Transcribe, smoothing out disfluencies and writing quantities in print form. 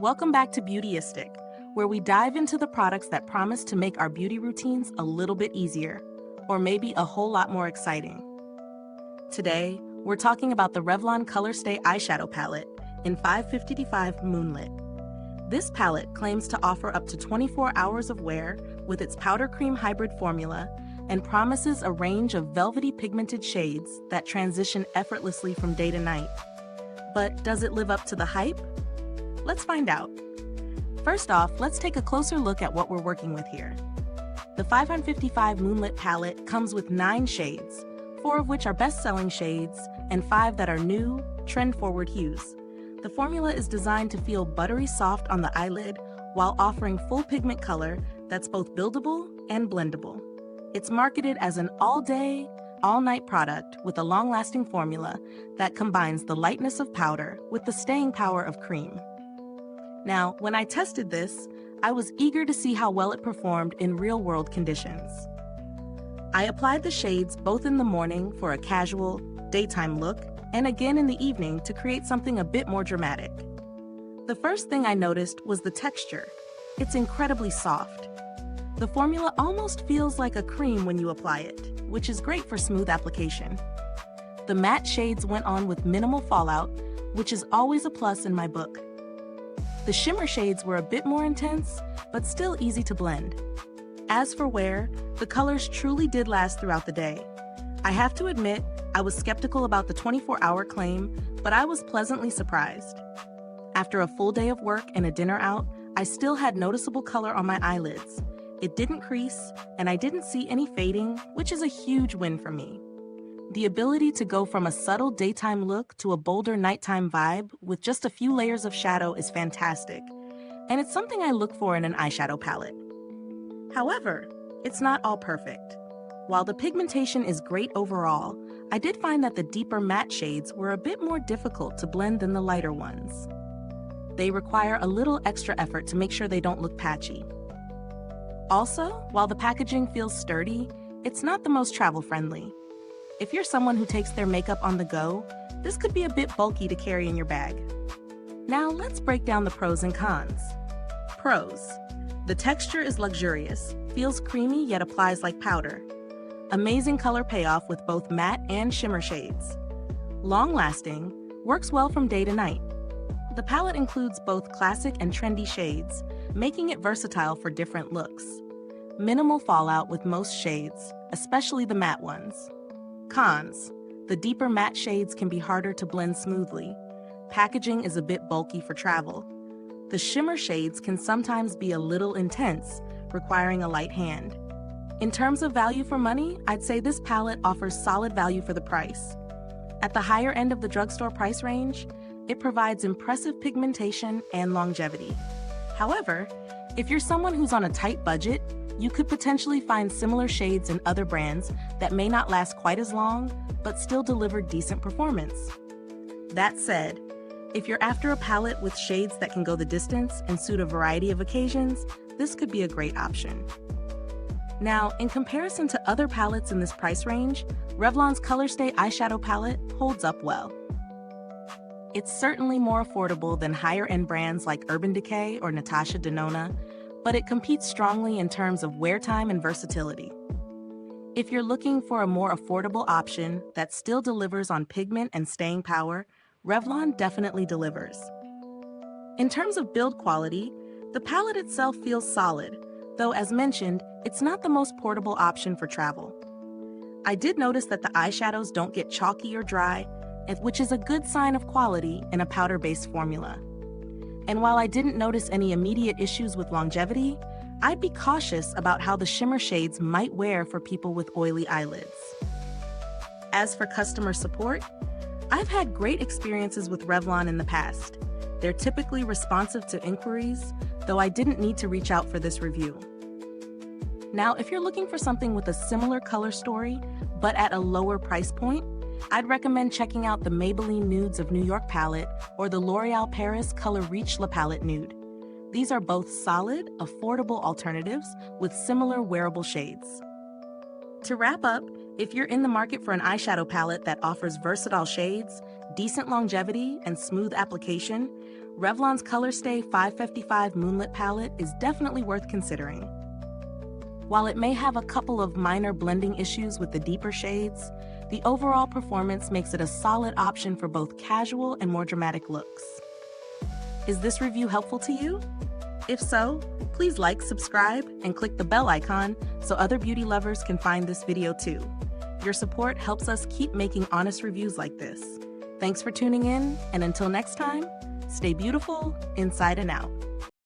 Welcome back to Beautyistic, where we dive into the products that promise to make our beauty routines a little bit easier, or maybe a whole lot more exciting. Today, we're talking about the Revlon ColorStay Eyeshadow Palette in 555 Moonlit. This palette claims to offer up to 24 hours of wear with its powder cream hybrid formula and promises a range of velvety pigmented shades that transition effortlessly from day to night. But does it live up to the hype? Let's find out. First off, let's take a closer look at what we're working with here. The 555 Moonlit palette comes with 9 shades, 4 of which are best-selling shades, and 5 that are new, trend-forward hues. The formula is designed to feel buttery soft on the eyelid while offering full pigment color that's both buildable and blendable. It's marketed as an all-day, all-night product with a long-lasting formula that combines the lightness of powder with the staying power of cream. Now, when I tested this, I was eager to see how well it performed in real-world conditions. I applied the shades both in the morning for a casual, daytime look, and again in the evening to create something a bit more dramatic. The first thing I noticed was the texture. It's incredibly soft. The formula almost feels like a cream when you apply it, which is great for smooth application. The matte shades went on with minimal fallout, which is always a plus in my book. The shimmer shades were a bit more intense, but still easy to blend. As for wear, the colors truly did last throughout the day. I have to admit, I was skeptical about the 24-hour claim, but I was pleasantly surprised. After a full day of work and a dinner out, I still had noticeable color on my eyelids. It didn't crease, and I didn't see any fading, which is a huge win for me. The ability to go from a subtle daytime look to a bolder nighttime vibe with just a few layers of shadow is fantastic, and it's something I look for in an eyeshadow palette. However, it's not all perfect. While the pigmentation is great overall, I did find that the deeper matte shades were a bit more difficult to blend than the lighter ones. They require a little extra effort to make sure they don't look patchy. Also, while the packaging feels sturdy, it's not the most travel-friendly. If you're someone who takes their makeup on the go, this could be a bit bulky to carry in your bag. Now let's break down the pros and cons. Pros. The texture is luxurious, feels creamy yet applies like powder. Amazing color payoff with both matte and shimmer shades. Long-lasting, works well from day to night. The palette includes both classic and trendy shades, making it versatile for different looks. Minimal fallout with most shades, especially the matte ones. Cons. The deeper matte shades can be harder to blend smoothly. Packaging is a bit bulky for travel. The shimmer shades can sometimes be a little intense, requiring a light hand. In terms of value for money, I'd say this palette offers solid value for the price. At the higher end of the drugstore price range, it provides impressive pigmentation and longevity. However, if you're someone who's on a tight budget, you could potentially find similar shades in other brands that may not last quite as long, but still deliver decent performance. That said, if you're after a palette with shades that can go the distance and suit a variety of occasions, this could be a great option. Now, in comparison to other palettes in this price range, Revlon's ColorStay Eyeshadow Palette holds up well. It's certainly more affordable than higher-end brands like Urban Decay or Natasha Denona, but it competes strongly in terms of wear time and versatility. If you're looking for a more affordable option that still delivers on pigment and staying power, Revlon definitely delivers. In terms of build quality, the palette itself feels solid, though as mentioned, it's not the most portable option for travel. I did notice that the eyeshadows don't get chalky or dry, which is a good sign of quality in a powder-based formula. And while I didn't notice any immediate issues with longevity, I'd be cautious about how the shimmer shades might wear for people with oily eyelids. As for customer support, I've had great experiences with Revlon in the past. They're typically responsive to inquiries, though I didn't need to reach out for this review. Now, if you're looking for something with a similar color story, but at a lower price point, I'd recommend checking out the Maybelline Nudes of New York palette or the L'Oréal Paris Color Reach La Palette Nude. These are both solid, affordable alternatives with similar wearable shades. To wrap up, if you're in the market for an eyeshadow palette that offers versatile shades, decent longevity, and smooth application, Revlon's ColorStay 555 Moonlit palette is definitely worth considering. While it may have a couple of minor blending issues with the deeper shades, the overall performance makes it a solid option for both casual and more dramatic looks. Is this review helpful to you? If so, please like, subscribe, and click the bell icon so other beauty lovers can find this video too. Your support helps us keep making honest reviews like this. Thanks for tuning in, and until next time, stay beautiful inside and out.